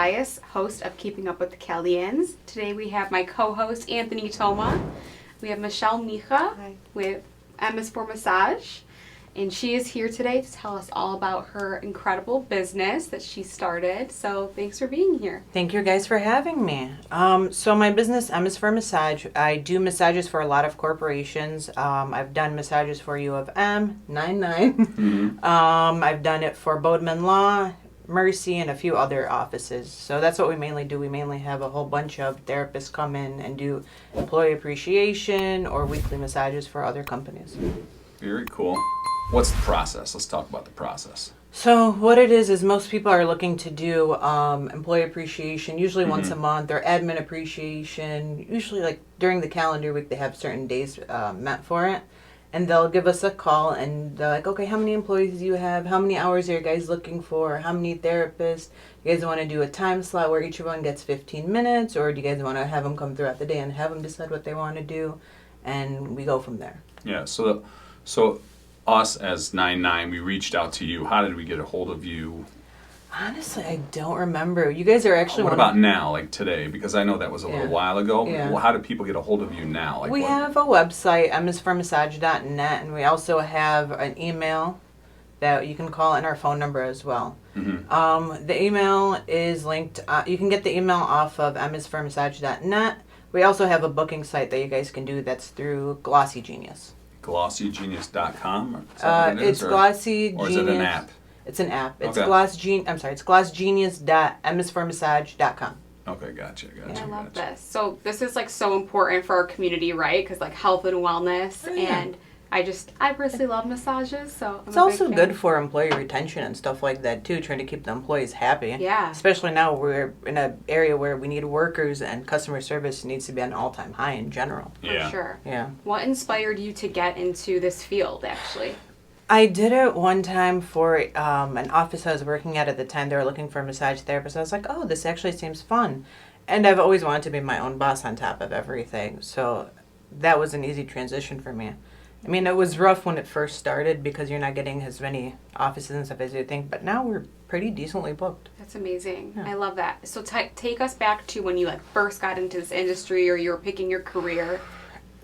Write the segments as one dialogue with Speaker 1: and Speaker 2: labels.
Speaker 1: Elias, host of Keeping Up with the Chaldeans. Today we have my co-host Anthony Toma. We have Michelle Mikha with MS4 Massage. And she is here today to tell us all about her incredible business that she started. So thanks for being here.
Speaker 2: Thank you guys for having me. So my business, MS4 Massage, I do massages for a lot of corporations. I've done massages for U of M, 99. I've done it for Bodeman Law, Mercy, and a few other offices. So that's what we mainly do. We mainly have a whole bunch of therapists come in and do employee appreciation or weekly massages for other companies.
Speaker 3: Very cool. What's the process? Let's talk about the process.
Speaker 2: So what it is most people are looking to do employee appreciation, usually once a month, or admin appreciation. Usually like during the calendar week they have certain days meant for it. And they'll give us a call and they're like, okay, how many employees do you have? How many hours are you guys looking for? How many therapists? You guys want to do a time slot where each one gets 15 minutes? Or do you guys want to have them come throughout the day and have them decide what they want to do? And we go from there.
Speaker 3: Yeah, so us as 99, we reached out to you. How did we get a hold of you?
Speaker 2: Honestly, I don't remember. You guys are actually...
Speaker 3: What about now, like today? Because I know that was a little while ago.
Speaker 2: Yeah.
Speaker 3: Well, how do people get a hold of you now? Like
Speaker 2: we have a website, ms4massage.net, and we also have an email that you can call and our phone number as well. The email is linked... you can get the email off of ms4massage.net. We also have a booking site that you guys can do that's through Glossy Genius.
Speaker 3: GlossyGenius.com?
Speaker 2: It's Glossy Genius.
Speaker 3: Or is it an app?
Speaker 2: It's an app. It's
Speaker 3: Okay.
Speaker 2: it's glossgenius.ms4massage.com.
Speaker 3: Okay, gotcha.
Speaker 1: I love this. So this is like so important for our community, right? Because like health and wellness, and I personally love massages, so
Speaker 2: it's also good for employee retention and stuff like that too, trying to keep the employees happy.
Speaker 1: Yeah.
Speaker 2: Especially now we're in an area where we need workers and customer service needs to be at an all-time high in general.
Speaker 1: For sure.
Speaker 2: Yeah.
Speaker 1: What inspired you to get into this field, actually?
Speaker 2: I did it one time for an office I was working at the time. They were looking for a massage therapist. I was like, oh, this actually seems fun. And I've always wanted to be my own boss on top of everything. So that was an easy transition for me. I mean, it was rough when it first started because you're not getting as many offices and stuff as you think. But now we're pretty decently booked.
Speaker 1: That's amazing. Yeah. I love that. So take us back to when you like first got into this industry or you were picking your career.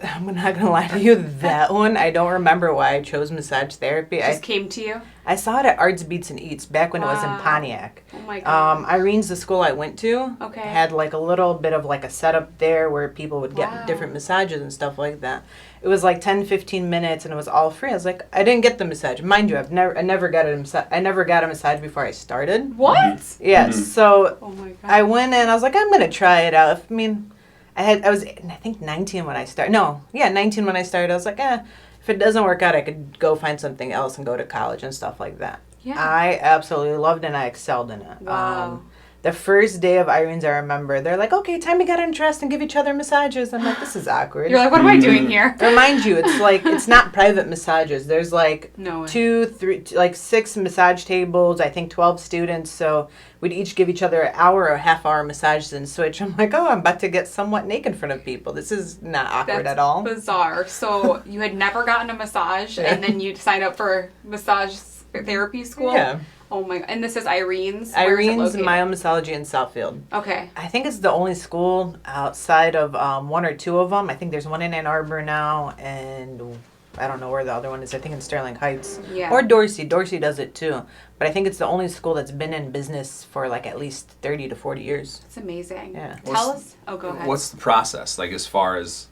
Speaker 2: I'm not going to lie to you, that one, I don't remember why I chose massage therapy.
Speaker 1: It just came to you?
Speaker 2: I saw it at Arts, Beats, and Eats back when it was in Pontiac.
Speaker 1: Oh my God.
Speaker 2: Irene's the school I went to.
Speaker 1: Okay.
Speaker 2: Had like a little bit of like a setup there where people would get different massages and stuff like that. It was like 10, 15 minutes and it was all free. I was like, I didn't get the massage. Mind you, I never got a massage before I started.
Speaker 1: What?
Speaker 2: Yes. So
Speaker 1: oh my God.
Speaker 2: I went in, I was like, I'm going to try it out. I mean... I was, I think, 19 when I started. 19 when I started. I was like, if it doesn't work out, I could go find something else and go to college and stuff like that.
Speaker 1: Yeah.
Speaker 2: I absolutely loved it and I excelled in it.
Speaker 1: Wow.
Speaker 2: The first day of Irene's, I remember, they're like, okay, time to get undressed and give each other massages. I'm like, this is awkward.
Speaker 1: You're like, what am I doing here?
Speaker 2: Remind you, it's like, it's not private massages. There's like 6 massage tables, I think 12 students. So we'd each give each other an hour or half-hour massages and switch. I'm like, I'm about to get somewhat naked in front of people. This is not awkward at all.
Speaker 1: That's bizarre. So you had never gotten a massage and then you signed up for massage therapy school?
Speaker 2: Yeah.
Speaker 1: Oh my God. And this is Irene's?
Speaker 2: Irene's Myomassology in Southfield.
Speaker 1: Okay.
Speaker 2: I think it's the only school outside of one or two of them. I think there's one in Ann Arbor now, and I don't know where the other one is. I think in Sterling Heights.
Speaker 1: Yeah.
Speaker 2: Or Dorsey. Dorsey does it too. But I think it's the only school that's been in business for like at least 30 to 40 years.
Speaker 1: That's amazing.
Speaker 2: Yeah.
Speaker 1: Tell us. Oh, go ahead.
Speaker 3: What's the process? Like as far as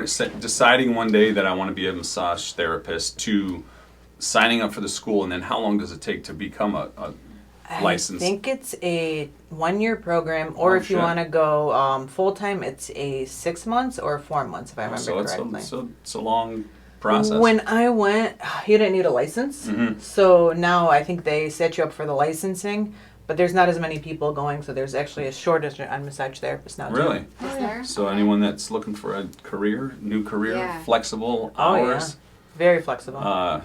Speaker 3: deciding one day that I want to be a massage therapist to signing up for the school, and then how long does it take to become a license?
Speaker 2: I think it's a 1-year program, or if you want to go full-time, it's a 6 months or 4 months, if I remember correctly.
Speaker 3: So it's a long process.
Speaker 2: When I went, you didn't need a license. So now I think they set you up for the licensing, but there's not as many people going, so there's actually a shortage on massage therapists now.
Speaker 3: Really?
Speaker 1: Is there?
Speaker 3: So anyone that's looking for a new career, flexible hours.
Speaker 2: Very flexible.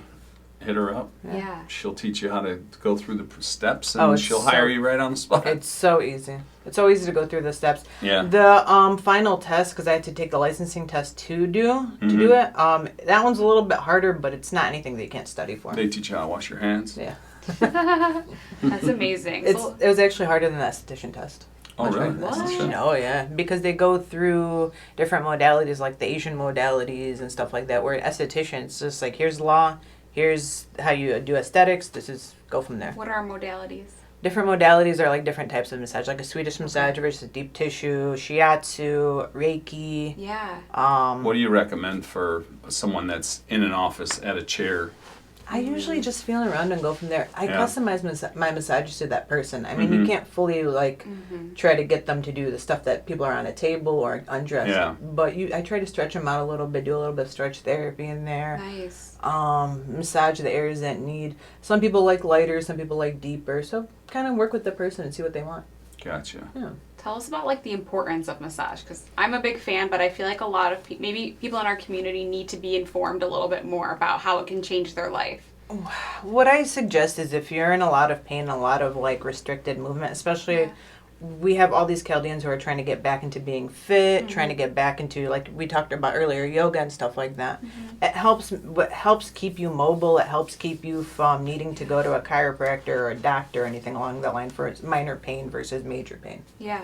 Speaker 3: Hit her up.
Speaker 1: Yeah.
Speaker 3: She'll teach you how to go through the steps, and she'll hire you right on the spot.
Speaker 2: It's so easy. It's so easy to go through the steps.
Speaker 3: Yeah.
Speaker 2: The final test, because I had to take the licensing test to do it. That one's a little bit harder, but it's not anything that you can't study for.
Speaker 3: They teach you how to wash your hands.
Speaker 2: Yeah.
Speaker 1: That's amazing.
Speaker 2: It was actually harder than the esthetician test.
Speaker 3: Oh, really?
Speaker 1: What?
Speaker 3: Okay.
Speaker 2: Oh, yeah. Because they go through different modalities, like the Asian modalities and stuff like that, where esthetician, it's just like, here's law, here's how you do aesthetics, go from there.
Speaker 1: What are modalities?
Speaker 2: Different modalities are like different types of massage, like a Swedish massage versus deep tissue, shiatsu, Reiki.
Speaker 1: Yeah.
Speaker 3: What do you recommend for someone that's in an office at a chair?
Speaker 2: I usually just feel around and go from there. I
Speaker 3: Yeah.
Speaker 2: customize my massages to that person. I mean, you can't fully try to get them to do the stuff that people are on a table or undressed.
Speaker 3: Yeah.
Speaker 2: But I try to stretch them out a little bit, do a little bit of stretch therapy in there.
Speaker 1: Nice.
Speaker 2: Massage the areas that need. Some people like lighter, some people like deeper. So kind of work with the person and see what they want.
Speaker 3: Gotcha.
Speaker 2: Yeah.
Speaker 1: Tell us about like the importance of massage, because I'm a big fan, but I feel like a lot of maybe people in our community need to be informed a little bit more about how it can change their life.
Speaker 2: What I suggest is if you're in a lot of pain, a lot of like restricted movement, especially we have all these Chaldeans who are trying to get back into being fit, trying to get back into, like we talked about earlier, yoga and stuff like that. It helps keep you mobile. It helps keep you from needing to go to a chiropractor or a doctor or anything along that line for minor pain versus major pain.
Speaker 1: Yeah.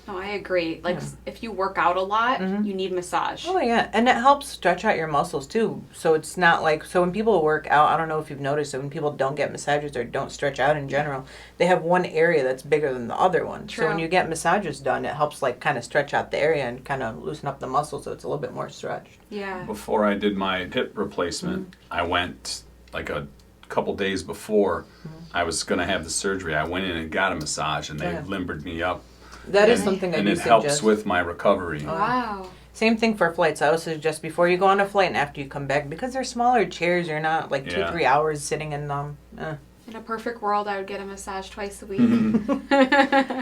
Speaker 1: No, I agree. Like if you work out a lot, you need massage.
Speaker 2: Oh yeah, and it helps stretch out your muscles too. So it's not like, so when people work out, I don't know if you've noticed that when people don't get massages or don't stretch out in general, they have one area that's bigger than the other one.
Speaker 1: True.
Speaker 2: So when you get massages done, it helps like kind of stretch out the area and kind of loosen up the muscle so it's a little bit more stretched.
Speaker 1: Yeah.
Speaker 3: Before I did my hip replacement, I went like a couple days before I was going to have the surgery. I went in and got a massage, and they limbered me up.
Speaker 2: That is something I
Speaker 3: and
Speaker 2: do
Speaker 3: it
Speaker 2: suggest.
Speaker 3: helps with my recovery.
Speaker 1: Wow.
Speaker 2: Same thing for flights. I would suggest before you go on a flight and after you come back, because they're smaller chairs, you're not like 2-3 hours sitting in them.
Speaker 1: In a perfect world, I would get a massage twice a week.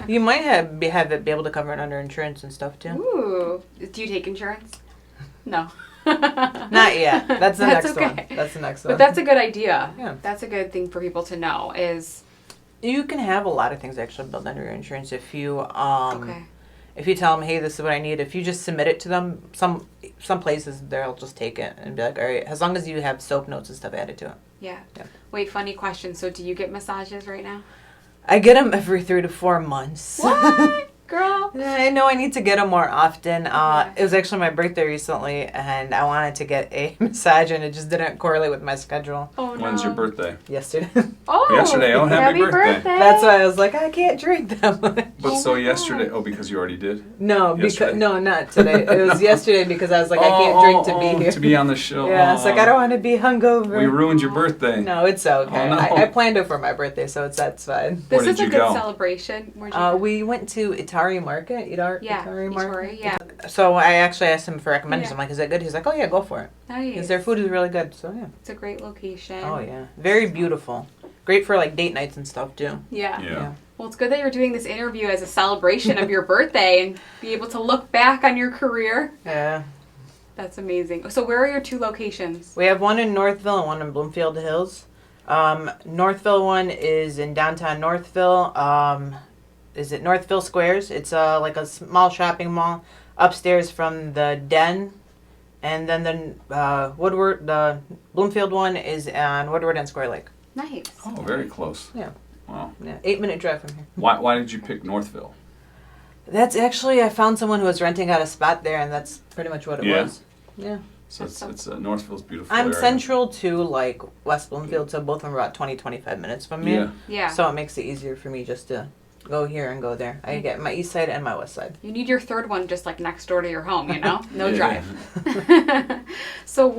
Speaker 2: You might have it be able to cover it under insurance and stuff too.
Speaker 1: Ooh. Do you take insurance? No.
Speaker 2: Not yet. That's the next
Speaker 1: okay.
Speaker 2: one. That's the next one.
Speaker 1: But that's a good idea.
Speaker 2: Yeah.
Speaker 1: That's a good thing for people to know is...
Speaker 2: You can have a lot of things actually built under your insurance if you
Speaker 1: Okay.
Speaker 2: if you tell them, hey, this is what I need. If you just submit it to them, some places they'll just take it and be like, all right, as long as you have soap notes and stuff added to it.
Speaker 1: Yeah.
Speaker 2: Yeah.
Speaker 1: Wait, funny question. So do you get massages right now?
Speaker 2: I get them every 3 to 4 months.
Speaker 1: What? Girl?
Speaker 2: Yeah, I know I need to get them more often.
Speaker 1: Okay.
Speaker 2: It was actually my birthday recently, and I wanted to get a massage, and it just didn't correlate with my schedule.
Speaker 1: Oh, no.
Speaker 3: When's your birthday?
Speaker 2: Yesterday.
Speaker 1: Oh,
Speaker 3: Yesterday. Oh, happy birthday.
Speaker 2: That's why I was like, I can't drink that much.
Speaker 3: But
Speaker 1: Oh
Speaker 3: so
Speaker 1: my
Speaker 3: yesterday,
Speaker 1: God.
Speaker 3: because you already did?
Speaker 2: No,
Speaker 3: Yesterday?
Speaker 2: not today. It was yesterday because I was like, I can't drink to be here.
Speaker 3: To be on the show.
Speaker 2: Yeah, it's like I don't want to be hungover.
Speaker 3: We ruined your birthday.
Speaker 2: No, it's okay.
Speaker 3: Oh, no.
Speaker 2: I planned it for my birthday, so that's fine.
Speaker 1: This
Speaker 3: Where
Speaker 1: is
Speaker 3: did
Speaker 1: a
Speaker 3: you
Speaker 1: good
Speaker 3: go?
Speaker 1: celebration. Where'd you go?
Speaker 2: We went to Itari Market.
Speaker 1: Yeah,
Speaker 2: Itari Market.
Speaker 1: Itori, yeah.
Speaker 2: So I actually asked him for recommendations.
Speaker 1: Yeah.
Speaker 2: I'm like, is that good? He's like, oh yeah, go for it.
Speaker 1: Nice.
Speaker 2: Because their food is really good. So yeah.
Speaker 1: It's a great location.
Speaker 2: Oh yeah, very beautiful. Great for like date nights and stuff too.
Speaker 1: Yeah.
Speaker 3: Yeah.
Speaker 1: Well, it's good that you're doing this interview as a celebration of your birthday and be able to look back on your career.
Speaker 2: Yeah.
Speaker 1: That's amazing. So where are your 2 locations?
Speaker 2: We have one in Northville and one in Bloomfield Hills. Northville one is in downtown Northville. Is it Northville Squares? It's like a small shopping mall upstairs from the Den, and then the Bloomfield one is on Woodward and Square Lake.
Speaker 1: Nice.
Speaker 3: Oh, very close.
Speaker 2: Yeah.
Speaker 3: Wow.
Speaker 2: Yeah, 8-minute drive from here.
Speaker 3: Why did you pick Northville?
Speaker 2: That's actually, I found someone who was renting out a spot there, and that's pretty much what it
Speaker 3: Yeah.
Speaker 2: was. Yeah.
Speaker 3: So it's Northville's beautiful.
Speaker 2: I'm
Speaker 3: area.
Speaker 2: central to like West Bloomfield, so both of them are about 25 minutes from me.
Speaker 3: Yeah.
Speaker 1: Yeah.
Speaker 2: So it makes it easier for me just to go here and go there. I get my east side and my west side.
Speaker 1: You need your 3rd one just like next door to your home, you know? No
Speaker 3: Yeah.
Speaker 1: drive. So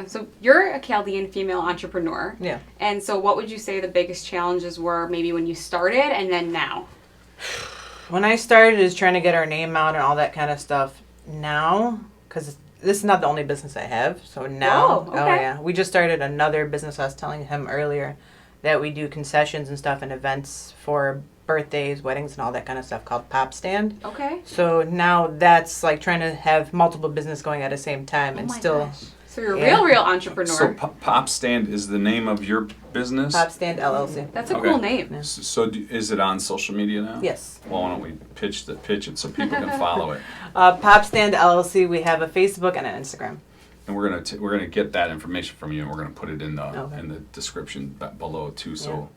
Speaker 1: so you're a Chaldean female entrepreneur.
Speaker 2: Yeah.
Speaker 1: And so what would you say the biggest challenges were maybe when you started and then now?
Speaker 2: When I started is trying to get our name out and all that kind of stuff. Now, because this is not the only business I have, so now,
Speaker 1: Whoa, okay.
Speaker 2: yeah, we just started another business. I was telling him earlier that we do concessions and stuff and events for birthdays, weddings, and all that kind of stuff called Pop Stand.
Speaker 1: Okay.
Speaker 2: So now that's like trying to have multiple business going at the same time and
Speaker 1: Oh my
Speaker 2: still
Speaker 1: gosh. So you're a
Speaker 2: Yeah.
Speaker 1: real entrepreneur.
Speaker 3: So Pop Stand is the name of your business?
Speaker 2: Pop Stand LLC.
Speaker 1: That's a
Speaker 3: Okay.
Speaker 1: cool name.
Speaker 2: Yeah.
Speaker 3: So is it on social media now?
Speaker 2: Yes.
Speaker 3: Well, why don't we pitch it so people can follow it?
Speaker 2: Pop Stand LLC. We have a Facebook and an Instagram.
Speaker 3: And we're gonna get that information from you, and we're gonna put it in the
Speaker 2: Okay.
Speaker 3: description below too. So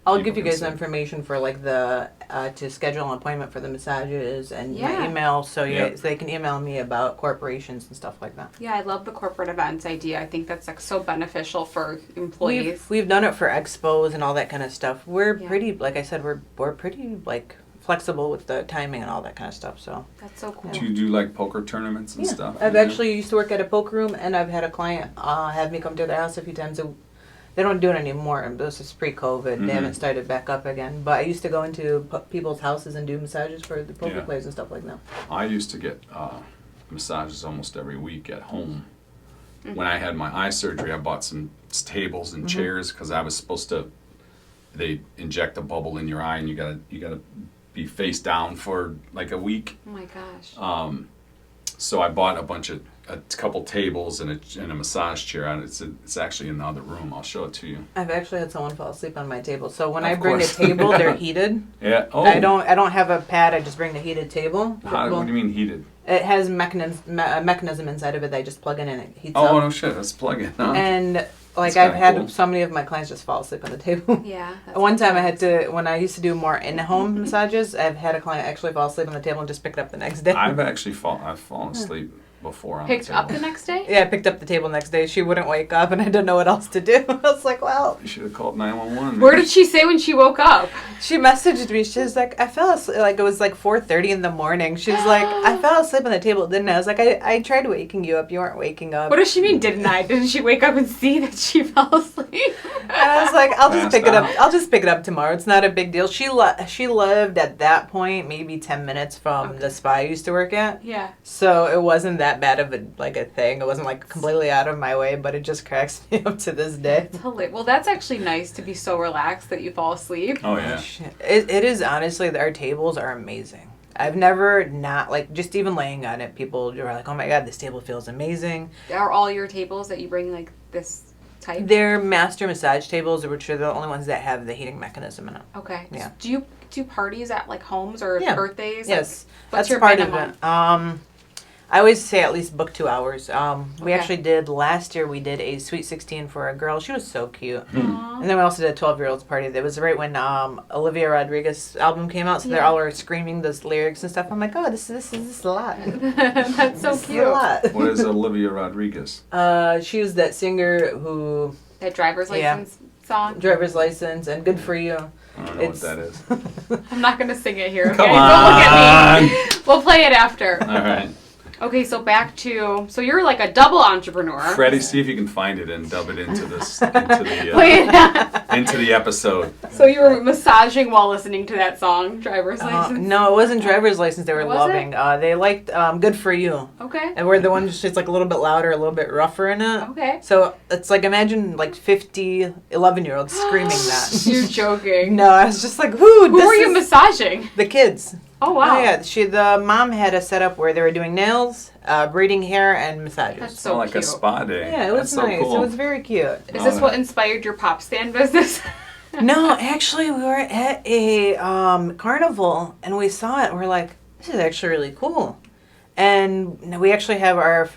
Speaker 2: I'll
Speaker 3: people
Speaker 2: give you
Speaker 3: can
Speaker 2: guys
Speaker 3: see.
Speaker 2: information for like the to schedule an appointment for the massages and my
Speaker 1: Yeah.
Speaker 2: email, so
Speaker 3: Yep.
Speaker 2: so they can email me about corporations and stuff like that.
Speaker 1: Yeah, I love the corporate events idea. I think that's like so beneficial for employees.
Speaker 2: We've done it for expos and all that kind of stuff. We're
Speaker 1: Yeah.
Speaker 2: pretty, like I said, we're pretty like flexible with the timing and all that kind of stuff. So
Speaker 1: That's so cool.
Speaker 3: Do you do like poker tournaments and stuff?
Speaker 2: I've
Speaker 3: Yeah.
Speaker 2: actually used to work at a poker room, and I've had a client have me come to their house a few times. They don't do it anymore. This is pre-COVID.
Speaker 3: Mhm.
Speaker 2: They haven't started back up again. But I used to go into people's houses and do massages for the poker
Speaker 3: Yeah.
Speaker 2: players and stuff like that.
Speaker 3: I used to get massages almost every week at home.
Speaker 1: Mm-hmm.
Speaker 3: When I had my eye surgery, I bought some tables and chairs because I was supposed to. They inject a bubble in your eye, and you gotta be face down for like a week.
Speaker 1: Oh my gosh.
Speaker 3: So I bought a couple tables and a massage chair, and it's actually in the other room. I'll show it to you.
Speaker 2: I've actually had someone fall asleep on my table. So when
Speaker 3: Of
Speaker 2: I bring
Speaker 3: course.
Speaker 2: a table, they're heated.
Speaker 3: Yeah. Oh.
Speaker 2: I don't have a pad. I just bring the heated table.
Speaker 3: What do you mean heated?
Speaker 2: It has a mechanism inside of it that I just plug in and it heats
Speaker 3: Oh
Speaker 2: up.
Speaker 3: no shit! Let's plug it. Huh?
Speaker 2: And like
Speaker 3: That's
Speaker 2: I've
Speaker 3: kinda
Speaker 2: had
Speaker 3: cool.
Speaker 2: so many of my clients just fall asleep on the table.
Speaker 1: Yeah. that's
Speaker 2: One time I
Speaker 1: nice.
Speaker 2: had to, when I used to do more in-home massages, I've had a client actually fall asleep on the table and just pick it up the next day.
Speaker 3: I've fallen asleep before on
Speaker 1: Picked
Speaker 3: the table.
Speaker 1: up the next day?
Speaker 2: Yeah, I picked up the table the next day. She wouldn't wake up, and I didn't know what else to do. I was like, well,
Speaker 3: You should have called 911.
Speaker 1: Where did she say when she woke up?
Speaker 2: she messaged me. She was like, I fell asleep. Like, it was like 4:30 in the morning. She was like, I fell asleep on the table, didn't I? I was like, I tried waking you up. You weren't waking up.
Speaker 1: What does she mean, didn't I? Didn't she wake up and see that she fell asleep?
Speaker 2: And I was like, I'll just
Speaker 3: Passed
Speaker 2: pick it up.
Speaker 3: out.
Speaker 2: I'll just pick it up tomorrow. It's not a big deal. She lived at that point maybe 10 minutes from the spa I used to work at.
Speaker 1: Yeah.
Speaker 2: So it wasn't that bad of a thing. It wasn't like completely out of my way, but it just cracks me up to this day.
Speaker 1: It's hilarious. Well, that's actually nice to be so relaxed that you fall asleep.
Speaker 3: Oh yeah.
Speaker 2: It is honestly, our tables are amazing. I've never not, like, just even laying on it, people are like, oh my god, this table feels amazing.
Speaker 1: Are all your tables that you bring like this type?
Speaker 2: They're master massage tables, which are the only ones that have the heating mechanism in it.
Speaker 1: Okay.
Speaker 2: Yeah.
Speaker 1: Do you do parties at like homes or
Speaker 2: Yeah.
Speaker 1: birthdays?
Speaker 2: Yes,
Speaker 1: Like, what's
Speaker 2: that's
Speaker 1: your
Speaker 2: part
Speaker 1: minimum?
Speaker 2: of it. I always say at least book 2 hours. We
Speaker 1: Okay.
Speaker 2: actually did, last year we did a Sweet 16 for a girl. She was so cute.
Speaker 1: Aw.
Speaker 2: And then we also did a 12-year-olds party. That was right when Olivia Rodrigo's album came out, so they're
Speaker 1: Yeah.
Speaker 2: all are screaming those lyrics and stuff. I'm like, oh, this is a lot.
Speaker 1: That's so
Speaker 2: This is
Speaker 1: cute.
Speaker 2: a lot.
Speaker 3: What is Olivia Rodriguez?
Speaker 2: She was that singer who
Speaker 1: That driver's
Speaker 2: Yeah.
Speaker 1: license song.
Speaker 2: driver's license and Good for You.
Speaker 3: I don't know
Speaker 2: It's-
Speaker 3: what that is.
Speaker 1: I'm not gonna sing it here. Okay?
Speaker 3: Come
Speaker 1: Don't look at me.
Speaker 3: on.
Speaker 1: We'll play it after.
Speaker 3: All right.
Speaker 1: Okay, so back to you're like a double entrepreneur.
Speaker 3: Freddie, see if you can find it and dub it into this
Speaker 1: Play
Speaker 3: the
Speaker 1: it.
Speaker 3: into the episode.
Speaker 1: So you were massaging while listening to that song, driver's license.
Speaker 2: No, it wasn't driver's license they were
Speaker 1: Was
Speaker 2: loving. They liked Good for You.
Speaker 1: Okay.
Speaker 2: And we're the one just like a little bit louder, a little bit rougher in it.
Speaker 1: Okay.
Speaker 2: So it's like, imagine like 50 11-year-olds screaming that.
Speaker 1: You're joking.
Speaker 2: No, I was just like,
Speaker 1: Who were you massaging?
Speaker 2: The kids.
Speaker 1: Oh wow.
Speaker 2: Oh yeah, the mom had a setup where they were doing nails, braiding hair, and massages.
Speaker 1: That's so
Speaker 3: like
Speaker 1: cute.
Speaker 3: a spa day.
Speaker 2: Yeah, it was
Speaker 3: That's so
Speaker 2: nice.
Speaker 3: cool.
Speaker 2: It was very cute.
Speaker 1: Is this what inspired your pop stand business?
Speaker 2: No, actually, we were at a carnival and we saw it. And we're like, this is actually really cool. And we actually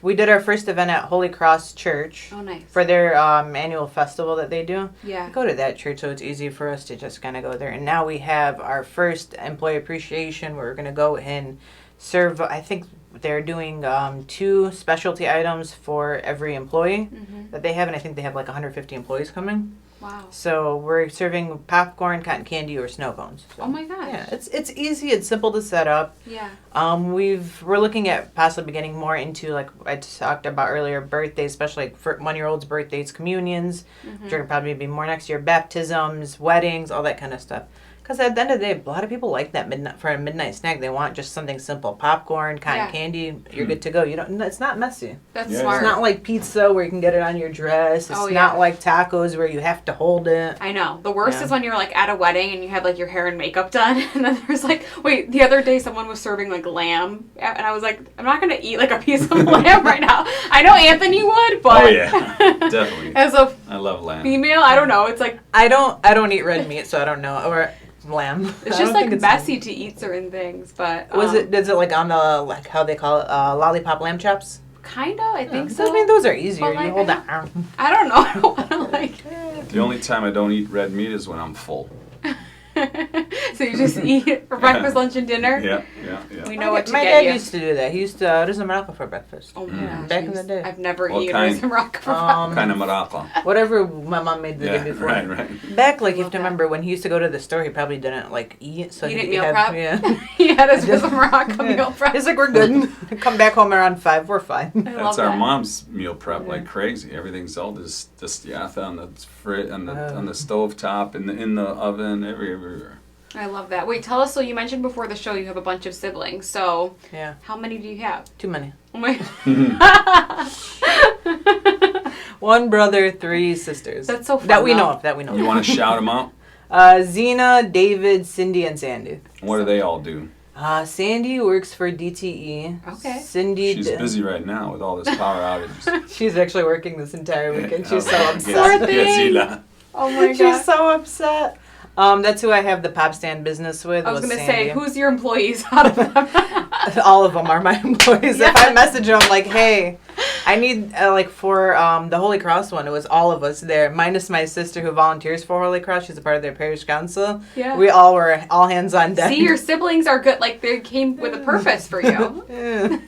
Speaker 2: we did our first event at Holy Cross Church
Speaker 1: Oh nice.
Speaker 2: for their annual festival that they do.
Speaker 1: Yeah.
Speaker 2: We go to that church, so it's easy for us to just kind of go there. And now we have our first employee appreciation. We're going to go and serve, I think they're doing 2 specialty items for every employee that they have. And I think they have like 150 employees coming.
Speaker 1: Wow.
Speaker 2: So we're serving popcorn, cotton candy, or snow cones. So,
Speaker 1: Oh my gosh.
Speaker 2: yeah, it's easy. It's simple to set up.
Speaker 1: Yeah.
Speaker 2: We're looking at possibly getting more into, like I talked about earlier, birthdays, especially like for 1-year-olds' birthdays, communions, which are gonna probably be more next year, baptisms, weddings, all that kind of stuff. Because at the end of the day, a lot of people like that for a midnight snack. They want just something simple: popcorn, cotton
Speaker 1: Yeah.
Speaker 2: candy. You're good to go. You don't. It's not messy.
Speaker 1: That's
Speaker 3: Yeah.
Speaker 1: smart.
Speaker 2: It's not like pizza where you can get it on your dress. It's
Speaker 1: Oh, yeah.
Speaker 2: not like tacos where you have to hold it.
Speaker 1: I know. The worst
Speaker 2: Yeah.
Speaker 1: is when you're like at a wedding and you have like your hair and makeup done, and then there's like, wait, the other day someone was serving like lamb, and I was like, I'm not gonna eat like a piece of lamb right now. I know Anthony would, but
Speaker 3: Oh yeah, definitely.
Speaker 1: as a
Speaker 3: I love lamb.
Speaker 1: female, I don't know. It's like
Speaker 2: I don't eat red meat, so I don't know. Or lamb.
Speaker 1: it's
Speaker 2: I
Speaker 1: just
Speaker 2: don't
Speaker 1: like
Speaker 2: think
Speaker 1: messy to eat certain things, but
Speaker 2: Is it like on the, like how they call it, lollipop lamb chops?
Speaker 1: Kinda, I think
Speaker 2: So,
Speaker 1: so.
Speaker 2: I mean, those are easier.
Speaker 1: But, like,
Speaker 2: you hold the arm.
Speaker 1: I don't know. I don't want to like.
Speaker 3: The only time I don't eat red meat is when I'm full.
Speaker 1: So you just eat for breakfast, lunch, and dinner.
Speaker 3: Yeah.
Speaker 1: We know what to
Speaker 2: My
Speaker 1: get
Speaker 2: dad
Speaker 1: you.
Speaker 2: used to do that. He used to order some Morocco for breakfast.
Speaker 1: Oh my gosh,
Speaker 2: Back in the day.
Speaker 1: I've never
Speaker 3: What
Speaker 1: eaten
Speaker 3: kind?
Speaker 1: some rock for
Speaker 3: Kind of Morocco.
Speaker 2: Whatever my mom made the day before.
Speaker 3: Right.
Speaker 2: Back, like, you
Speaker 1: love
Speaker 2: have to
Speaker 1: that.
Speaker 2: remember when he used to go to the store, he probably didn't, like, eat. So
Speaker 1: He
Speaker 2: he
Speaker 1: didn't meal
Speaker 2: have,
Speaker 1: prep?
Speaker 2: Yeah.
Speaker 1: He had us for some Morocco
Speaker 2: Yeah.
Speaker 1: meal prep.
Speaker 2: He's like, we're good. Come back home around 5. We're fine.
Speaker 1: I love
Speaker 3: That's our
Speaker 1: that.
Speaker 3: mom's meal prep like crazy. Everything's all just on the on the stove top, in the oven, everywhere.
Speaker 1: I love that. Wait, tell us. So you mentioned before the show you have a bunch of siblings. So
Speaker 2: Yeah.
Speaker 1: how many do you have?
Speaker 2: Too many.
Speaker 1: Oh my.
Speaker 2: 1 brother, 3 sisters.
Speaker 1: That's so fun,
Speaker 2: That we
Speaker 1: though.
Speaker 2: know of. That we know
Speaker 3: You
Speaker 2: of.
Speaker 3: want to shout them out?
Speaker 2: Zena, David, Cindy, and Sandy.
Speaker 3: What do they all do?
Speaker 2: Sandy works for DTE.
Speaker 1: Okay.
Speaker 2: Cindy.
Speaker 3: She's busy right now with all this power outages.
Speaker 2: She's actually working this entire weekend. She's so
Speaker 3: Oh,
Speaker 2: upset.
Speaker 1: Poor
Speaker 3: yes,
Speaker 1: thing.
Speaker 3: Zila.
Speaker 1: Oh my
Speaker 2: She's
Speaker 1: god.
Speaker 2: so upset. That's who I have the pop stand business with.
Speaker 1: I was gonna
Speaker 2: Sandy.
Speaker 1: say, who's your employees out of them?
Speaker 2: All of them are my employees.
Speaker 1: Yeah.
Speaker 2: If I message them like, "Hey, I need for the Holy Cross one," it was all of us there, minus my sister who volunteers for Holy Cross. She's a part of their parish council.
Speaker 1: Yeah.
Speaker 2: We all were all hands on deck.
Speaker 1: See, your siblings are good. Like they came with a purpose for you.
Speaker 2: Yeah.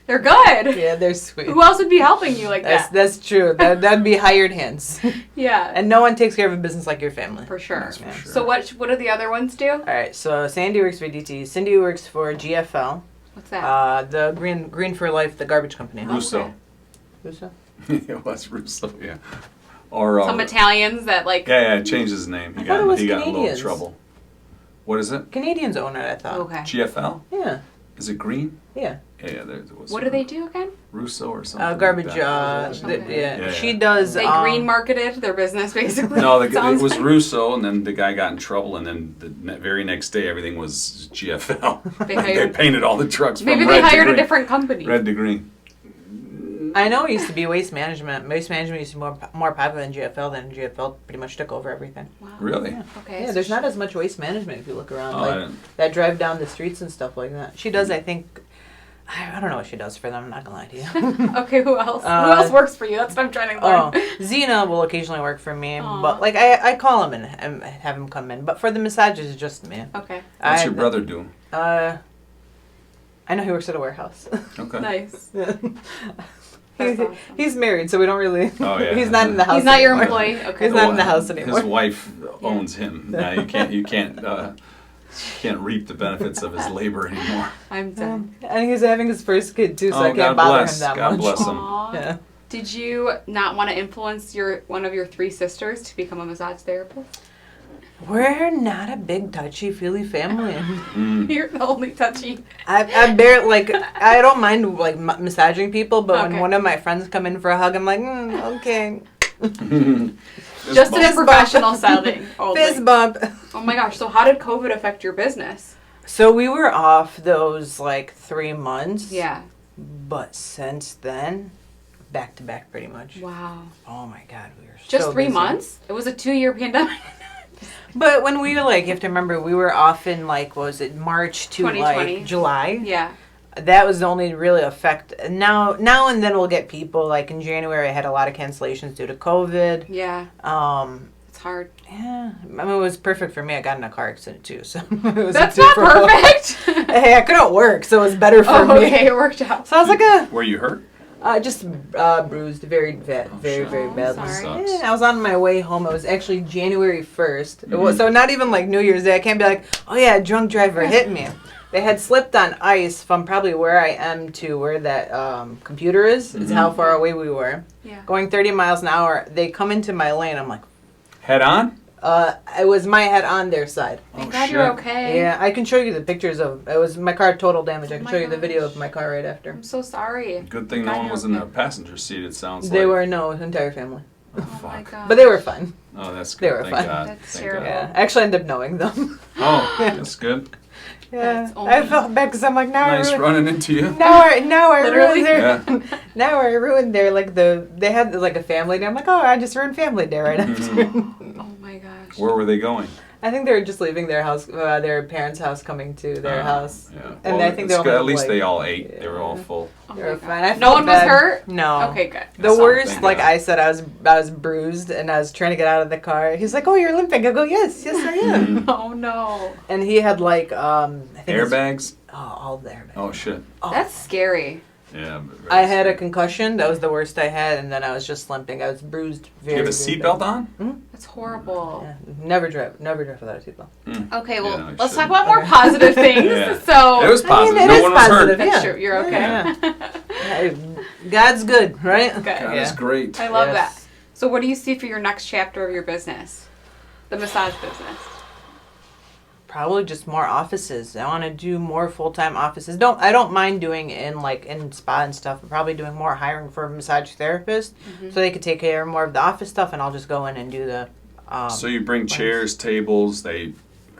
Speaker 1: They're good.
Speaker 2: Yeah, they're sweet.
Speaker 1: Who else would be helping you like that?
Speaker 2: That's true. That'd be hired hands.
Speaker 1: Yeah.
Speaker 2: And no one takes care of a business like your family.
Speaker 1: For sure.
Speaker 3: That's for sure.
Speaker 1: So what do the other ones do?
Speaker 2: All right, so Sandy works for DT. Cindy works for GFL,
Speaker 1: What's that?
Speaker 2: the Green for Life, the garbage company.
Speaker 3: Russo.
Speaker 2: Who's that?
Speaker 3: It was Russo, yeah. Or
Speaker 1: Some Italians that like.
Speaker 3: yeah, changed his name.
Speaker 2: I thought it was
Speaker 3: He got in a little
Speaker 2: Canadians.
Speaker 3: trouble. What is it?
Speaker 2: Canadians own it, I thought.
Speaker 1: Okay.
Speaker 3: GFL?
Speaker 2: Yeah,
Speaker 3: Is it green?
Speaker 2: yeah.
Speaker 3: Yeah, there was.
Speaker 1: What do they do again?
Speaker 3: Russo or something.
Speaker 2: Garbage.
Speaker 3: Like that.
Speaker 1: Okay.
Speaker 2: Yeah.
Speaker 3: Yeah.
Speaker 2: She does.
Speaker 1: They green marketed their business basically.
Speaker 3: No, it
Speaker 1: Sounds
Speaker 3: was
Speaker 1: like.
Speaker 3: Russo, and then the guy got in trouble, and then the very next day everything was GFL.
Speaker 1: They
Speaker 3: They
Speaker 1: hired.
Speaker 3: painted all the trucks from
Speaker 1: Maybe
Speaker 3: red
Speaker 1: they
Speaker 3: to
Speaker 1: hired a
Speaker 3: green.
Speaker 1: different company.
Speaker 3: Red to green.
Speaker 2: I know it used to be Waste Management. Waste Management used to be more popular than GFL. Then GFL pretty much took over everything.
Speaker 1: Wow.
Speaker 3: Really?
Speaker 2: Yeah.
Speaker 1: Okay.
Speaker 2: Yeah,
Speaker 1: so
Speaker 2: there's not as much Waste Management if you look around.
Speaker 3: Oh, I
Speaker 2: like
Speaker 3: didn't-
Speaker 2: that drive down the streets and stuff like that. She does, I think. I don't know what she does for them. I'm not gonna lie to you.
Speaker 1: Okay, who else? Who
Speaker 2: Uh,
Speaker 1: else works for you? That's what I'm trying to learn.
Speaker 2: Oh, Xena will occasionally work for me,
Speaker 1: Aw.
Speaker 2: but like I call him and have him come in. But for the massages, it's just me.
Speaker 1: Okay.
Speaker 3: What's your brother doing?
Speaker 2: I know he works at a warehouse.
Speaker 3: Okay.
Speaker 1: Nice.
Speaker 2: He-
Speaker 1: That's awesome.
Speaker 2: He's married, so we don't really.
Speaker 3: Oh, yeah.
Speaker 2: He's not in the house.
Speaker 1: He's not your
Speaker 2: anymore.
Speaker 1: employee. Okay.
Speaker 2: He's not in the house anymore.
Speaker 3: His wife owns him. Now you can't reap the benefits of his labor anymore.
Speaker 1: I'm done.
Speaker 2: And he's having his first kid too, so I
Speaker 3: Oh,
Speaker 2: can't
Speaker 3: God
Speaker 2: bother
Speaker 3: bless.
Speaker 2: him that
Speaker 3: God
Speaker 2: much.
Speaker 3: bless him.
Speaker 1: Aw.
Speaker 2: Yeah.
Speaker 1: Did you not want to influence one of your 3 sisters to become a massage therapist?
Speaker 2: We're not a big touchy feely family.
Speaker 3: Mm.
Speaker 1: You're the only touchy.
Speaker 2: I barely like. I don't mind like massaging people, but
Speaker 1: Okay.
Speaker 2: when one of my friends come in for a hug, I'm like, okay.
Speaker 1: Just in a
Speaker 2: Fist bump.
Speaker 1: professional setting.
Speaker 2: Fist bump.
Speaker 1: Oh my gosh. So how did COVID affect your business?
Speaker 2: So we were off those like 3 months.
Speaker 1: Yeah.
Speaker 2: But since then, back to back pretty much.
Speaker 1: Wow.
Speaker 2: Oh my God, we were
Speaker 1: Just
Speaker 2: so
Speaker 1: 3
Speaker 2: busy.
Speaker 1: months? It was a 2-year pandemic.
Speaker 2: But when we were like, you have to remember, we were off in like, what was it, March to
Speaker 1: 2020.
Speaker 2: like July.
Speaker 1: Yeah.
Speaker 2: That was the only really effect. Now and then we'll get people. Like in January, I had a lot of cancellations due to COVID.
Speaker 1: Yeah.
Speaker 2: Um,
Speaker 1: It's hard.
Speaker 2: yeah, I mean, it was perfect for me. I got in a car accident too, so it was
Speaker 1: That's
Speaker 2: a
Speaker 1: not
Speaker 2: two for one.
Speaker 1: perfect.
Speaker 2: Hey, I couldn't work, so it was better for
Speaker 1: Oh,
Speaker 2: me.
Speaker 1: okay. It worked out.
Speaker 2: So I was like,
Speaker 3: Were you hurt?
Speaker 2: just bruised, very
Speaker 3: shit.
Speaker 2: very
Speaker 1: Oh,
Speaker 2: badly.
Speaker 1: sorry.
Speaker 3: Sucks.
Speaker 2: Yeah, I was on my way home. It was actually January 1st. It
Speaker 3: Mm-hmm.
Speaker 2: was, so not even like New Year's Day. I can't be like, oh yeah, a drunk driver hit me. They had slipped on ice from probably where I am to where that computer is. It's how far away we were.
Speaker 1: Yeah.
Speaker 2: Going 30 miles an hour. They come into my lane. I'm like,
Speaker 3: Head on?
Speaker 2: it was my head on their side.
Speaker 1: Thank
Speaker 3: Oh,
Speaker 1: God you're
Speaker 3: shit.
Speaker 1: okay.
Speaker 2: Yeah, I can show you the pictures of it. Was my car total damage. I can
Speaker 1: my
Speaker 2: show you the video
Speaker 1: gosh.
Speaker 2: of my car right after.
Speaker 1: I'm so sorry.
Speaker 3: Good thing no
Speaker 1: God,
Speaker 3: one
Speaker 1: you're
Speaker 3: was in the
Speaker 1: okay.
Speaker 3: passenger seat, it sounds
Speaker 2: They
Speaker 3: like.
Speaker 2: were no entire family,
Speaker 3: Oh,
Speaker 1: Oh my
Speaker 3: fuck.
Speaker 1: God.
Speaker 2: but they were fun.
Speaker 3: Oh, that's
Speaker 2: They
Speaker 3: good.
Speaker 2: were
Speaker 3: Thank
Speaker 2: fun.
Speaker 3: God.
Speaker 1: That's
Speaker 3: Thank
Speaker 1: terrible.
Speaker 3: God.
Speaker 2: Yeah, I actually ended up knowing them.
Speaker 3: Oh, that's good.
Speaker 2: Yeah,
Speaker 1: That's
Speaker 2: I felt bad because I'm like now
Speaker 3: Nice
Speaker 2: I ruined.
Speaker 3: running into you.
Speaker 2: Now I
Speaker 1: Literally?
Speaker 2: ruined their.
Speaker 3: Yeah.
Speaker 2: Now I ruined their they had like a family day. I'm like, oh, I just ruined family day right after.
Speaker 1: Oh my gosh.
Speaker 3: Where were they going?
Speaker 2: I think they were just leaving their house, their parents' house, coming to their house.
Speaker 3: Yeah.
Speaker 2: And
Speaker 3: Well,
Speaker 2: I think they
Speaker 3: it's
Speaker 2: only
Speaker 3: good. At
Speaker 2: had,
Speaker 3: least
Speaker 2: like-
Speaker 3: they all ate.
Speaker 2: Yeah.
Speaker 3: They were all full.
Speaker 1: Oh
Speaker 2: They
Speaker 1: my
Speaker 2: were
Speaker 1: God.
Speaker 2: fine. I
Speaker 1: No
Speaker 2: felt
Speaker 1: one was
Speaker 2: bad.
Speaker 1: hurt?
Speaker 2: No.
Speaker 1: Okay, good.
Speaker 2: The
Speaker 3: That's not
Speaker 2: worst,
Speaker 3: bad.
Speaker 2: like I said, I was bruised and I was trying to get out of the car. He's like, "Oh, you're limping." I go, "Yes, yes, I am."
Speaker 1: Oh no.
Speaker 2: And he had like, I think it's-
Speaker 3: Airbags?
Speaker 2: Oh, all the airbags.
Speaker 3: Oh shit.
Speaker 2: Oh.
Speaker 1: That's scary.
Speaker 3: Yeah. but very
Speaker 2: I had a
Speaker 3: scary.
Speaker 2: concussion. That was the worst I had, and then I was just limping. I was bruised.
Speaker 3: Do
Speaker 2: Very,
Speaker 3: you have a
Speaker 2: very
Speaker 3: seatbelt
Speaker 2: bad.
Speaker 3: on?
Speaker 1: That's horrible.
Speaker 2: Yeah, never drive without a seatbelt.
Speaker 1: Okay, well,
Speaker 3: Yeah, no, you
Speaker 1: let's talk
Speaker 3: shouldn't.
Speaker 1: about more positive things.
Speaker 3: Yeah.
Speaker 1: So
Speaker 3: It was positive.
Speaker 2: it
Speaker 3: No
Speaker 2: is
Speaker 3: one was
Speaker 2: positive,
Speaker 3: hurt.
Speaker 1: that's
Speaker 2: yeah.
Speaker 1: true. You're okay.
Speaker 2: Yeah. Hey, God's good, right?
Speaker 1: Good.
Speaker 3: God is great.
Speaker 1: I love
Speaker 2: Yes.
Speaker 1: that. So, what do you see for your next chapter of your business, the massage business?
Speaker 2: Probably just more offices. I want to do more full-time offices. I don't mind doing in spa and stuff. I'm probably doing more hiring for a massage therapist so they could take care of more of the office stuff, and I'll just go in and do the.
Speaker 3: So you bring chairs, tables.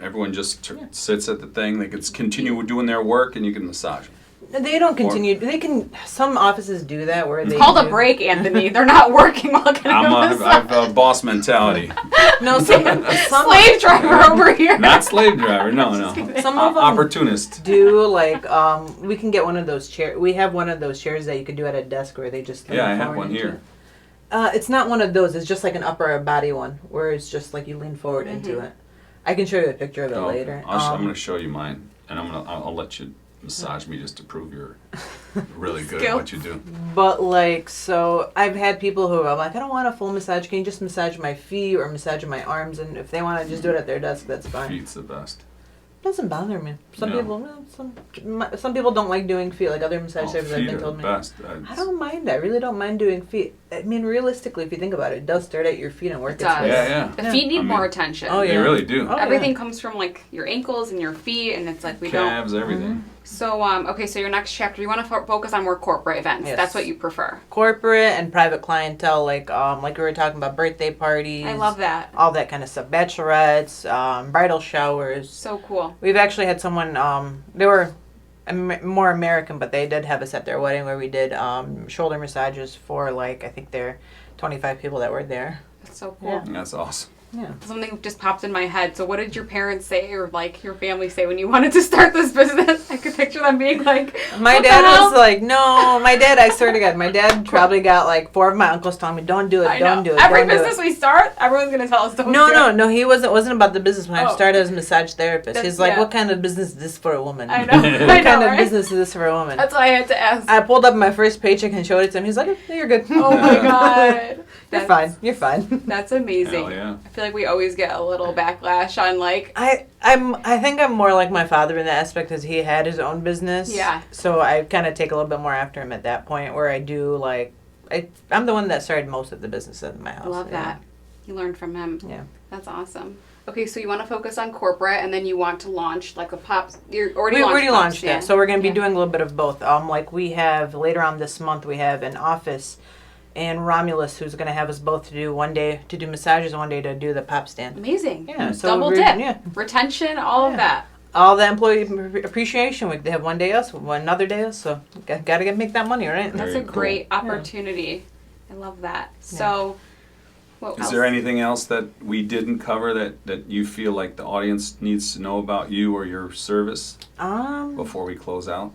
Speaker 3: Everyone just sits at the thing. They could continue doing their work, and you can massage them.
Speaker 2: They don't continue. They can. Some offices do that where they
Speaker 1: Called a
Speaker 2: do-
Speaker 1: break, Anthony. They're not working while getting a massage.
Speaker 3: I've a boss mentality.
Speaker 2: No, some
Speaker 1: Slave driver over here.
Speaker 3: Not slave driver. No, no.
Speaker 2: some of them
Speaker 3: Opportunist.
Speaker 2: do like we can get one of those chairs. We have one of those chairs that you could do at a desk where they just
Speaker 3: Yeah, I
Speaker 2: lean
Speaker 3: have
Speaker 2: forward
Speaker 3: one
Speaker 2: into
Speaker 3: here.
Speaker 2: it. It's not one of those. It's just like an upper body one where it's just like you lean forward into it. I can show you a picture of it
Speaker 3: Oh, okay.
Speaker 2: later.
Speaker 3: I'm going to show you mine, and I'll let you massage me just to prove you're really good at
Speaker 1: Skill.
Speaker 3: what you do.
Speaker 2: But like, so I've had people who I'm like, I don't want a full massage. Can you just massage my feet or massage my arms? And if they want to just do it at their desk, that's fine.
Speaker 3: Feet's the best.
Speaker 2: Doesn't bother me. Some
Speaker 3: No.
Speaker 2: people, some people don't like doing feet. Like other massage therapists have
Speaker 3: Feet
Speaker 2: been
Speaker 3: are
Speaker 2: told
Speaker 3: the
Speaker 2: me.
Speaker 3: best.
Speaker 2: I don't mind. I really don't mind doing feet. I mean, realistically, if you think about it, it does start at your feet and work
Speaker 1: It
Speaker 2: its
Speaker 1: does.
Speaker 2: way.
Speaker 3: Yeah,
Speaker 1: The
Speaker 3: yeah.
Speaker 1: feet need
Speaker 3: I mean-
Speaker 1: more attention.
Speaker 2: Oh,
Speaker 3: They
Speaker 2: yeah.
Speaker 3: really do.
Speaker 2: Oh,
Speaker 1: Everything
Speaker 2: yeah.
Speaker 1: comes from like your ankles and your feet, and it's like we
Speaker 3: Calves, everything.
Speaker 2: Mm-hmm.
Speaker 1: So, okay, so your next chapter, you want to focus on more corporate events.
Speaker 2: Yes.
Speaker 1: That's what you prefer.
Speaker 2: Corporate and private clientele, like we were talking about birthday parties.
Speaker 1: I love that.
Speaker 2: all that kind of stuff. Bachelorettes, bridal showers.
Speaker 1: So cool.
Speaker 2: We've actually had someone. They were more American, but they did have us at their wedding where we did shoulder massages for like I think there 25 people that were there.
Speaker 1: That's so cool.
Speaker 2: Yeah.
Speaker 3: That's awesome.
Speaker 2: Yeah.
Speaker 1: Something just popped in my head. So, what did your parents say, or like your family say, when you wanted to start this business? I could picture them being like,
Speaker 2: My
Speaker 1: "What the
Speaker 2: dad
Speaker 1: hell?"
Speaker 2: was like, no. My dad, I swear to God, my dad probably got like 4 of my uncles telling me, don't do it,
Speaker 1: I
Speaker 2: don't
Speaker 1: know.
Speaker 2: do it.
Speaker 1: Every
Speaker 2: don't do
Speaker 1: business
Speaker 2: it.
Speaker 1: we start, everyone's gonna tell us don't
Speaker 2: No,
Speaker 1: do
Speaker 2: no,
Speaker 1: it.
Speaker 2: no. He wasn't about the business when I
Speaker 1: Oh.
Speaker 2: started as a massage therapist.
Speaker 1: That's-
Speaker 2: He's like,
Speaker 1: yeah.
Speaker 2: what kind of business is this for a woman?
Speaker 1: I know.
Speaker 2: What
Speaker 1: I know,
Speaker 2: kind of
Speaker 1: right?
Speaker 2: business is this for a woman?
Speaker 1: That's why I had to ask.
Speaker 2: I pulled up my first paycheck and showed it to him. He's like, you're good.
Speaker 1: Oh my god.
Speaker 2: You're fine. You're fine.
Speaker 1: That's amazing.
Speaker 3: Hell yeah.
Speaker 1: I feel like we always get a little backlash on like,
Speaker 2: I think I'm more like my father in that aspect because he had his own business.
Speaker 1: Yeah.
Speaker 2: So I kind of take a little bit more after him at that point where I do like I'm the one that started most of the business in my house.
Speaker 1: I love
Speaker 2: yeah.
Speaker 1: that. You learned from him.
Speaker 2: Yeah.
Speaker 1: That's awesome. Okay, so you want to focus on corporate, and then you want to launch like a pop. You're
Speaker 2: We
Speaker 1: already
Speaker 2: already launched
Speaker 1: yeah.
Speaker 2: that, so we're going to be
Speaker 1: Yeah.
Speaker 2: doing a little bit of both. Like we have later on this month, we have an office in Romulus who's going to have us both to do one day to do massages and one day to do the pop stand.
Speaker 1: Amazing.
Speaker 2: Yeah, so
Speaker 1: Double
Speaker 2: we're-
Speaker 1: dip.
Speaker 2: yeah.
Speaker 1: Retention, all of
Speaker 2: Yeah.
Speaker 1: that.
Speaker 2: All the employee appreciation week. They have one day us, another day us. So got to make that money, right?
Speaker 1: That's
Speaker 3: Very
Speaker 1: a great
Speaker 2: cool.
Speaker 1: opportunity. I love that. So, what
Speaker 3: Is
Speaker 1: else?
Speaker 3: there anything else that we didn't cover that you feel like the audience needs to know about you or your service before we close out?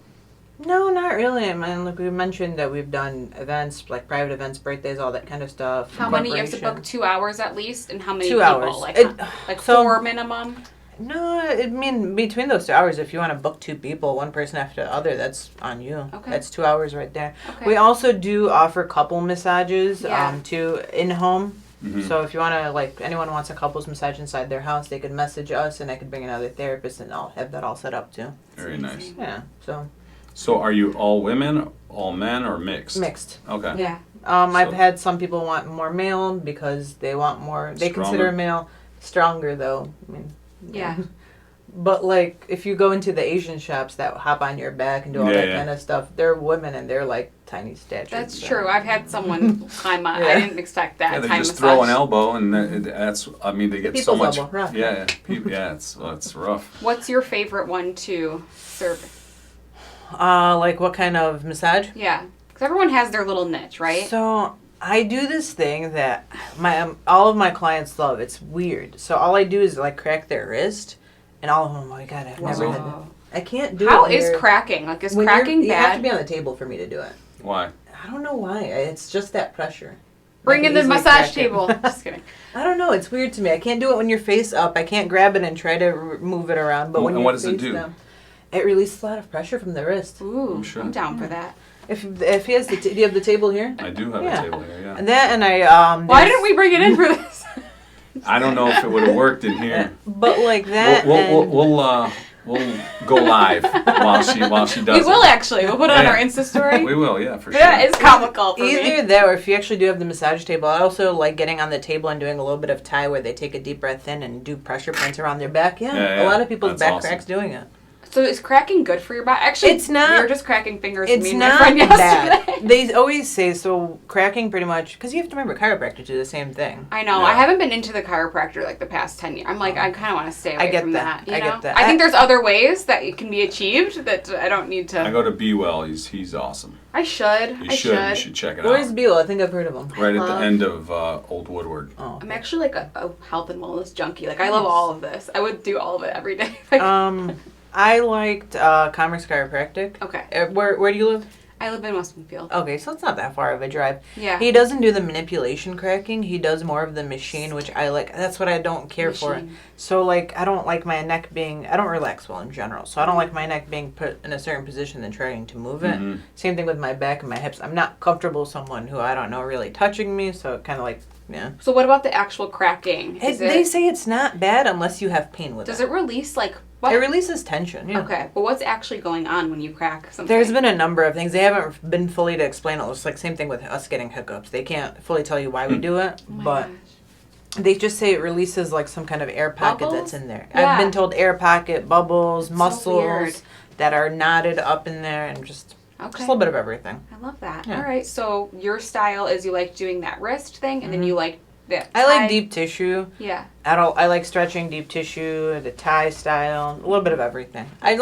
Speaker 2: No, not really. I mean, like we mentioned that we've done events, like private events, birthdays, all that kind of stuff.
Speaker 1: How many? You have to book
Speaker 2: Corporation.
Speaker 1: 2 hours at least, and how many
Speaker 2: 2
Speaker 1: people?
Speaker 2: hours.
Speaker 1: Like,
Speaker 2: It- so-
Speaker 1: 4 minimum.
Speaker 2: No, I mean between those 2 hours, if you want to book 2 people, one person after the other, that's on you.
Speaker 1: Okay.
Speaker 2: That's 2 hours right there.
Speaker 1: Okay.
Speaker 2: We also do offer couple massages
Speaker 1: Yeah.
Speaker 2: to in home.
Speaker 3: Mhm.
Speaker 2: So if you want to, like, anyone wants a couples massage inside their house, they could message us, and I could bring another therapist, and I'll have that all set up too.
Speaker 3: Very nice.
Speaker 2: Yeah. So
Speaker 3: So are you all women, all men, or mixed?
Speaker 2: mixed.
Speaker 3: Okay.
Speaker 1: Yeah.
Speaker 2: I've
Speaker 3: So-
Speaker 2: had some people want more male because they want more. They consider
Speaker 3: Stronger.
Speaker 2: male stronger, though. I mean,
Speaker 1: Yeah.
Speaker 2: But like, if you go into the Asian shops that hop on your back and do all
Speaker 3: Yeah,
Speaker 2: that
Speaker 3: yeah.
Speaker 2: kind of stuff, they're women and they're like tiny stature.
Speaker 1: That's
Speaker 2: so.
Speaker 1: true. I've had someone climb on. I
Speaker 2: Yeah.
Speaker 1: didn't expect that.
Speaker 3: Yeah, they
Speaker 1: Thai
Speaker 3: just
Speaker 1: massage.
Speaker 3: throw an elbow, and that's. I mean, they get so
Speaker 2: People's
Speaker 3: much.
Speaker 2: elbow, rough.
Speaker 3: Yeah, yeah, it's rough.
Speaker 1: What's your favorite one to serve?
Speaker 2: Like what kind of massage?
Speaker 1: Yeah, because everyone has their little niche, right?
Speaker 2: So I do this thing that all of my clients love. It's weird. So all I do is like crack their wrist, and all of them, oh my God, I've never had that. I can't do it.
Speaker 1: How is cracking? Like, is cracking bad?
Speaker 2: You have to be on the table for me to do it.
Speaker 3: Why?
Speaker 2: I don't know why. It's just that pressure.
Speaker 1: Bring in the massage table. Just kidding.
Speaker 2: I don't know. It's weird to me. I can't do it when you're face up. I can't grab it and try to move it around. But when
Speaker 3: and
Speaker 2: you're
Speaker 3: what does it
Speaker 2: face
Speaker 3: do?
Speaker 2: down, it releases a lot of pressure from the wrist.
Speaker 1: Ooh,
Speaker 3: I'm sure.
Speaker 1: I'm down for that.
Speaker 2: If he has do you have the table here?
Speaker 3: I do have a table here, yeah.
Speaker 2: And that, and I
Speaker 1: Why didn't we bring it in for this?
Speaker 3: I don't know if it would have worked in here.
Speaker 2: But like that,
Speaker 3: We'll go live while she does it.
Speaker 1: We will actually. We'll put it on our Insta story.
Speaker 3: We will, yeah, for sure.
Speaker 1: That is comical for
Speaker 2: either
Speaker 1: me.
Speaker 2: that, or if you actually do have the massage table, I also like getting on the table and doing a little bit of Thai where they take a deep breath in and do pressure points around their back. Yeah, a lot of people's
Speaker 3: That's
Speaker 2: back
Speaker 3: awesome.
Speaker 2: cracks doing it.
Speaker 1: So is cracking good for your back? Actually,
Speaker 2: It's not-
Speaker 1: We were just cracking fingers.
Speaker 2: It's
Speaker 1: me and my
Speaker 2: not
Speaker 1: friend
Speaker 2: bad.
Speaker 1: yesterday.
Speaker 2: They always say so. Cracking pretty much because you have to remember chiropractors do the same thing.
Speaker 1: I know.
Speaker 3: Yeah.
Speaker 1: I haven't been into the chiropractor like the past 10 years. I'm like, I kind of want to stay away
Speaker 2: get
Speaker 1: from
Speaker 2: that.
Speaker 1: that.
Speaker 2: I
Speaker 1: You
Speaker 2: get
Speaker 1: know?
Speaker 2: that.
Speaker 1: I think there's other ways that it can be achieved that I don't need to.
Speaker 3: I go to Be Well. He's awesome.
Speaker 1: I should.
Speaker 3: You
Speaker 1: I
Speaker 3: should. You should check it
Speaker 2: Where's
Speaker 3: out.
Speaker 2: Beal? I think I've heard of him.
Speaker 3: Right at the
Speaker 1: love-
Speaker 3: end of Old Woodward.
Speaker 2: Oh,
Speaker 1: I'm actually like a health and wellness junkie. Like, I love all of this. I would do all of it every day.
Speaker 2: I liked Commerce Chiropractic.
Speaker 1: Okay.
Speaker 2: Where do you live?
Speaker 1: I live in West Bloomfield.
Speaker 2: Okay, so it's not that far of a drive.
Speaker 1: Yeah.
Speaker 2: He doesn't do the manipulation cracking. He does more of the machine, which I like. That's what I don't care for.
Speaker 1: Machine.
Speaker 2: So, like, I don't like my neck being... I don't relax well in general. So I don't like my neck being put in a certain position than trying to move it.
Speaker 3: Mhm.
Speaker 2: Same thing with my back and my hips. I'm not comfortable with someone who I don't know really touching me. So kind of like, yeah.
Speaker 1: So what about the actual cracking?
Speaker 2: They say it's not bad unless you have pain with it.
Speaker 1: Does it release like what?
Speaker 2: It releases tension, yeah.
Speaker 1: Okay, but what's actually going on when you crack something?
Speaker 2: There's been a number of things. They haven't been fully to explain it. It's like same thing with us getting hiccups. They can't fully tell you why we do it,
Speaker 1: Oh my
Speaker 2: but
Speaker 1: gosh.
Speaker 2: they just say it releases like some kind of air pocket
Speaker 1: Bubbles?
Speaker 2: that's in there.
Speaker 1: Yeah.
Speaker 2: I've been told air pocket, bubbles,
Speaker 1: So
Speaker 2: muscles
Speaker 1: weird.
Speaker 2: that are knotted up in there, and just a
Speaker 1: Okay.
Speaker 2: little bit of everything.
Speaker 1: I love that.
Speaker 2: Yeah.
Speaker 1: All right, so your style is you like doing that wrist thing, and then you like that.
Speaker 2: I like
Speaker 1: Thai-
Speaker 2: deep tissue.
Speaker 1: Yeah.
Speaker 2: I like stretching deep tissue, the Thai style, a little bit of everything. I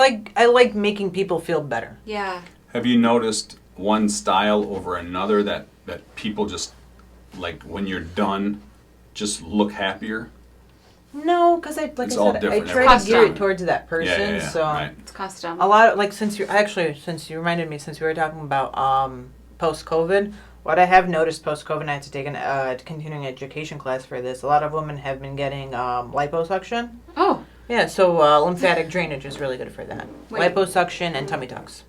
Speaker 2: like making people feel better.
Speaker 1: Yeah.
Speaker 3: Have you noticed one style over another that people just, like, when you're done, just look happier?
Speaker 2: No, because
Speaker 3: It's all different
Speaker 2: try
Speaker 1: every
Speaker 2: to gear it
Speaker 1: time.
Speaker 2: towards that person. So
Speaker 3: right.
Speaker 1: It's custom.
Speaker 2: a lot of, like, since you reminded me, since we were talking about post COVID, what I have noticed post COVID, and I had to take a continuing education class for this. A lot of women have been getting liposuction.
Speaker 1: Oh.
Speaker 2: Yeah, so lymphatic drainage is really good for that.
Speaker 1: Wait.
Speaker 2: Liposuction and tummy tucks.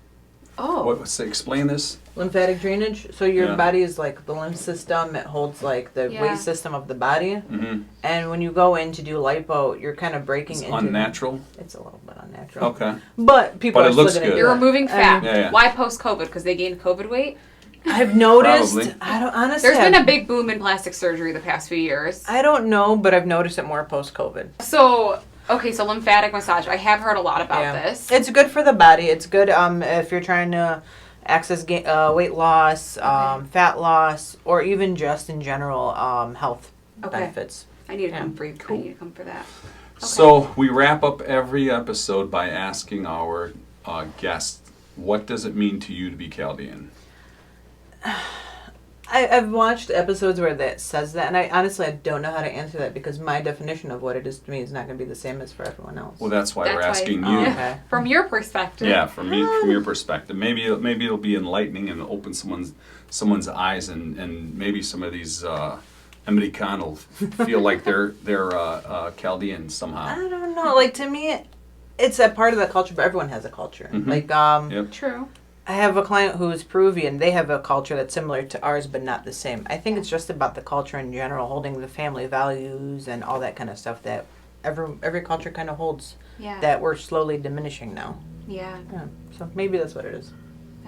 Speaker 1: Oh.
Speaker 3: Explain this.
Speaker 2: Lymphatic drainage. So your
Speaker 3: Yeah.
Speaker 2: body is like the lymph system. It holds like the
Speaker 1: Yeah.
Speaker 2: waste system of the body.
Speaker 3: Mm-hmm.
Speaker 2: And when you go in to do lipo, you're kind of breaking
Speaker 3: It's
Speaker 2: into
Speaker 3: unnatural.
Speaker 2: It's a little bit unnatural.
Speaker 3: Okay.
Speaker 2: But people
Speaker 3: But
Speaker 2: are
Speaker 3: it looks
Speaker 2: still gonna
Speaker 3: good.
Speaker 2: do
Speaker 1: You're
Speaker 2: it.
Speaker 1: removing fat.
Speaker 3: Yeah, yeah.
Speaker 1: Why post COVID? Because they gained COVID weight.
Speaker 2: I've noticed.
Speaker 3: Probably.
Speaker 2: I don't honestly.
Speaker 1: There's been a big boom in plastic surgery the past few years.
Speaker 2: I don't know, but I've noticed it more post COVID.
Speaker 1: So lymphatic massage. I have heard a lot about this.
Speaker 2: It's good for the body. It's good if you're trying to access weight loss, fat loss, or even just in general health benefits.
Speaker 1: I need to
Speaker 2: Yeah.
Speaker 1: come for you. I need to come for that.
Speaker 3: So we wrap up every episode by asking our guests, what does it mean to you to be Chaldean?
Speaker 2: I've watched episodes where that says that, and I honestly don't know how to answer that because my definition of what it is to me is not going to be the same as for everyone else.
Speaker 3: Well, that's why we're
Speaker 1: That's why-
Speaker 3: asking
Speaker 2: Oh,
Speaker 3: you.
Speaker 2: okay.
Speaker 1: From your perspective.
Speaker 3: Yeah, from your perspective, maybe it'll be enlightening and open someone's eyes, and maybe some of these American will feel like they're Chaldeans somehow.
Speaker 2: I don't know. Like, to me, it's a part of the culture, but everyone has a culture.
Speaker 3: Mhm.
Speaker 2: Like,
Speaker 3: Yep.
Speaker 1: True.
Speaker 2: I have a client who's Peruvian. They have a culture that's similar to ours, but not the same. I think it's just about the culture in general, holding the family values and all that kind of stuff that every culture kind of holds
Speaker 1: Yeah.
Speaker 2: that we're slowly diminishing now.
Speaker 1: Yeah.
Speaker 2: Yeah. So maybe that's what it is.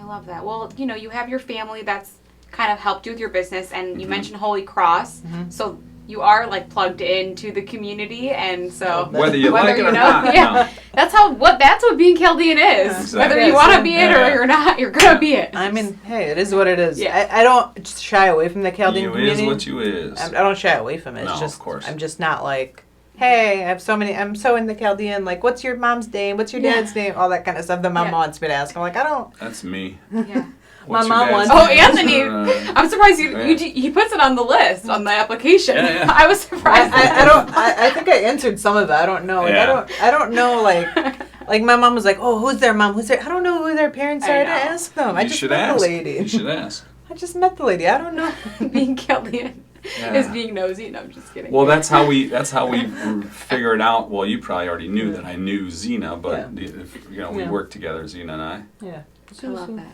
Speaker 1: I love that. Well, you have your family that's kind of helped you with your business, and you mentioned Holy Cross, so you are like plugged into the community, and so
Speaker 3: Whether you like it or not.
Speaker 1: yeah,
Speaker 3: No.
Speaker 1: that's what being Chaldean is.
Speaker 3: Exactly.
Speaker 1: Whether you
Speaker 2: Yeah,
Speaker 1: want to
Speaker 2: so-
Speaker 1: be it or
Speaker 3: Yeah.
Speaker 1: you're not, you're gonna be it.
Speaker 2: I mean, hey, it is what it is.
Speaker 1: Yeah.
Speaker 2: I don't shy away from the Chaldean
Speaker 3: You
Speaker 2: community.
Speaker 3: is what you is.
Speaker 2: I don't shy away from it. It's
Speaker 3: No,
Speaker 2: just,
Speaker 3: of course.
Speaker 2: I'm just not like, hey, I'm so in the Chaldean, like, what's your mom's name? What's your
Speaker 1: Yeah.
Speaker 2: dad's name? All that kind of stuff that my
Speaker 1: Yeah.
Speaker 2: mom wants me to ask. I'm like, I don't.
Speaker 3: That's me.
Speaker 1: Yeah.
Speaker 3: What's
Speaker 2: My
Speaker 3: your
Speaker 2: mom
Speaker 3: dad's
Speaker 2: wants-
Speaker 1: Oh,
Speaker 3: name?
Speaker 1: Anthony.
Speaker 3: Or,
Speaker 1: I'm surprised
Speaker 3: Yeah.
Speaker 1: he puts it on the list on the application.
Speaker 3: Yeah, yeah.
Speaker 1: I was surprised.
Speaker 2: I think I answered some of it. I don't know. Like,
Speaker 3: Yeah.
Speaker 2: I don't know. Like my mom was like, oh, who's their mom? Who's their? I don't know who their parents
Speaker 1: I
Speaker 2: are
Speaker 1: know.
Speaker 2: to ask them. I
Speaker 3: you
Speaker 2: just
Speaker 3: should
Speaker 2: met
Speaker 3: ask.
Speaker 2: the lady.
Speaker 3: You should ask.
Speaker 2: I just met the lady. I don't know.
Speaker 1: Being Chaldean
Speaker 3: Yeah.
Speaker 1: is being nosy. No, I'm just kidding.
Speaker 3: Well, that's how we figured out. Well, you probably already knew that I knew Zena, but
Speaker 2: Yeah.
Speaker 3: if, we
Speaker 2: Yeah.
Speaker 3: worked together, Zena and I.
Speaker 2: Yeah.
Speaker 1: I love that.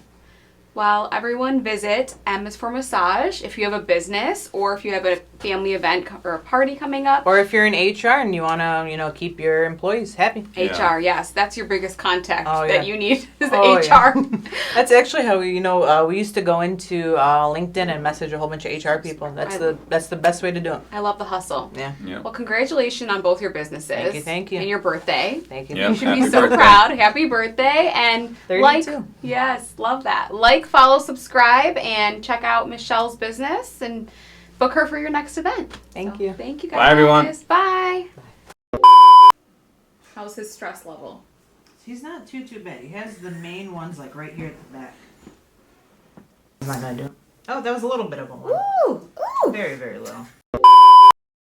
Speaker 1: Well, everyone visit MS4 Massage if you have a business or if you have a family event or a party coming up.
Speaker 2: Or if you're in HR and you want to, keep your employees happy.
Speaker 3: Yeah.
Speaker 1: HR, yes, that's your biggest contact
Speaker 2: Oh,
Speaker 1: that
Speaker 2: yeah.
Speaker 1: you need is
Speaker 2: Oh,
Speaker 1: HR.
Speaker 2: yeah. That's actually how we, we used to go into LinkedIn and message a whole bunch of HR people. That's the best way to do it.
Speaker 1: I love the hustle.
Speaker 2: Yeah.
Speaker 3: Yeah.
Speaker 1: Well, congratulations on both your businesses.
Speaker 2: Thank you.
Speaker 1: And your birthday.
Speaker 2: Thank you.
Speaker 3: Yeah.
Speaker 1: You should
Speaker 3: Happy
Speaker 1: be so
Speaker 3: birthday.
Speaker 1: proud. Happy birthday. And
Speaker 2: 32.
Speaker 1: yes, love that. Like, follow, subscribe, and check out Michelle's business and book her for your next event.
Speaker 2: Thank you.
Speaker 1: Thank you guys.
Speaker 3: Bye, everyone.
Speaker 1: Bye. How's his stress level?
Speaker 2: He's not too bad. He has the main ones like right here at the back. I'm not gonna do it. Oh, that was a little bit of a one.
Speaker 1: Ooh, ooh.
Speaker 2: Very, very little.